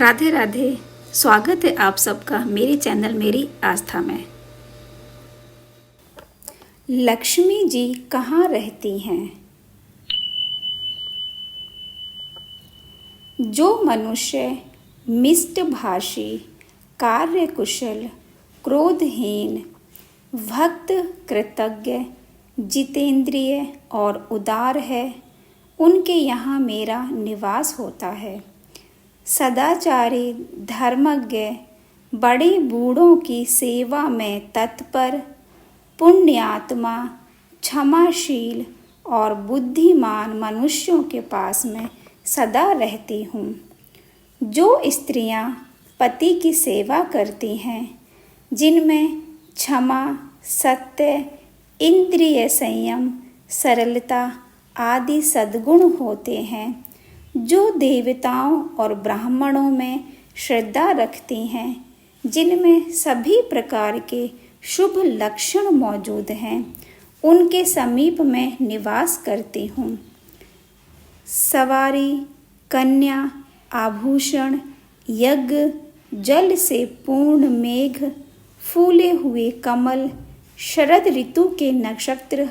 राधे राधे। स्वागत है आप सबका मेरे चैनल मेरी आस्था में। लक्ष्मी जी कहाँ रहती हैं? जो मनुष्य मिष्टभाषी, कार्यकुशल, क्रोधहीन, भक्त, कृतज्ञ, जितेंद्रिय और उदार है, उनके यहाँ मेरा निवास होता है। सदाचारी, धर्मज्ञ, बड़े बूढ़ों की सेवा में तत्पर, पुण्यात्मा, क्षमाशील और बुद्धिमान मनुष्यों के पास मैं सदा रहती हूँ। जो स्त्रियाँ पति की सेवा करती हैं, जिनमें क्षमा, सत्य, इंद्रिय संयम, सरलता आदि सद्गुण होते हैं, जो देवताओं और ब्राह्मणों में श्रद्धा रखती हैं, जिनमें सभी प्रकार के शुभ लक्षण मौजूद हैं, उनके समीप में निवास करती हूँ। सवारी, कन्या, आभूषण, यज्ञ, जल से पूर्ण मेघ, फूले हुए कमल, शरद ऋतु के नक्षत्र,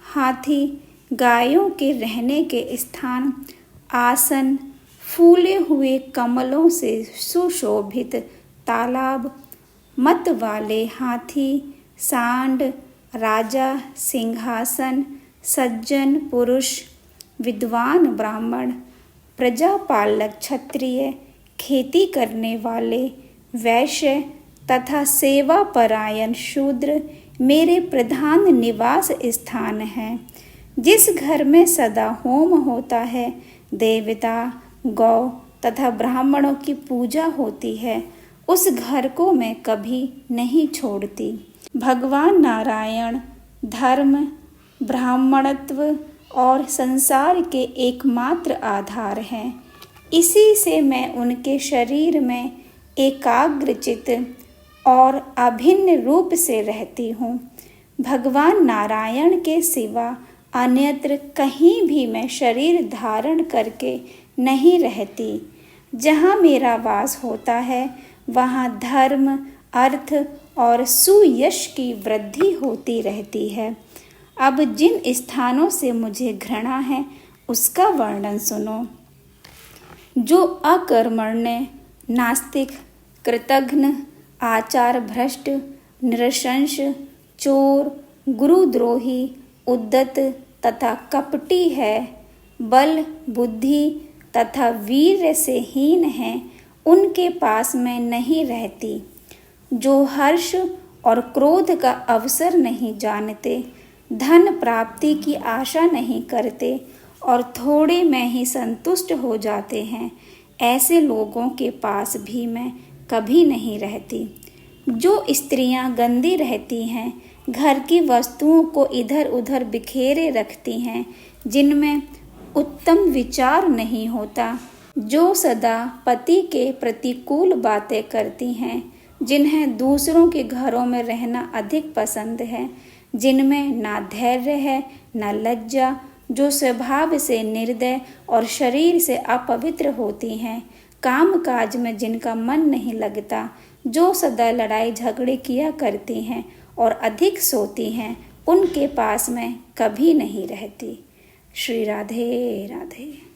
हाथी, गायों के रहने के स्थान, आसन, फूले हुए कमलों से सुशोभित तालाब, मत वाले हाथी, सांड, राजा, सिंहासन, सज्जन पुरुष, विद्वान ब्राह्मण, प्रजापालक क्षत्रिय, खेती करने वाले वैश्य तथा सेवा परायण शूद्र मेरे प्रधान निवास स्थान हैं। जिस घर में सदा होम होता है, देवता, गौ तथा ब्राह्मणों की पूजा होती है, उस घर को मैं कभी नहीं छोड़ती। भगवान नारायण धर्म, ब्राह्मणत्व और संसार के एकमात्र आधार हैं। इसी से मैं उनके शरीर में एकाग्रचित और अभिन्न रूप से रहती हूँ। भगवान नारायण के सिवा अन्यत्र कहीं भी मैं शरीर धारण करके नहीं रहती। जहाँ मेरा वास होता है, वहाँ धर्म, अर्थ और सुयश की वृद्धि होती रहती है। अब जिन स्थानों से मुझे घृणा है, उसका वर्णन सुनो। जो अकर्मण्य, नास्तिक, कृतघ्न, आचार भ्रष्ट, नृशंस, चोर, गुरुद्रोही, उद्दत तथा कपटी है, बल, बुद्धि तथा वीर्य से हीन है, उनके पास मैं नहीं रहती। जो हर्ष और क्रोध का अवसर नहीं जानते, धन प्राप्ति की आशा नहीं करते और थोड़े में ही संतुष्ट हो जाते हैं, ऐसे लोगों के पास भी मैं कभी नहीं रहती। जो स्त्रियां गंदी रहती हैं, घर की वस्तुओं को इधर उधर बिखेरे रखती हैं, जिनमें उत्तम विचार नहीं होता, जो सदा पति के प्रतिकूल बातें करती हैं, जिन्हें दूसरों के घरों में रहना अधिक पसंद है, जिनमें ना धैर्य है ना लज्जा, जो स्वभाव से निर्दय और शरीर से अपवित्र होती हैं, काम काज में जिनका मन नहीं लगता, जो सदा लड़ाई झगड़े किया करती हैं और अधिक सोती हैं, उनके पास मैं कभी नहीं रहती। श्री राधे राधे।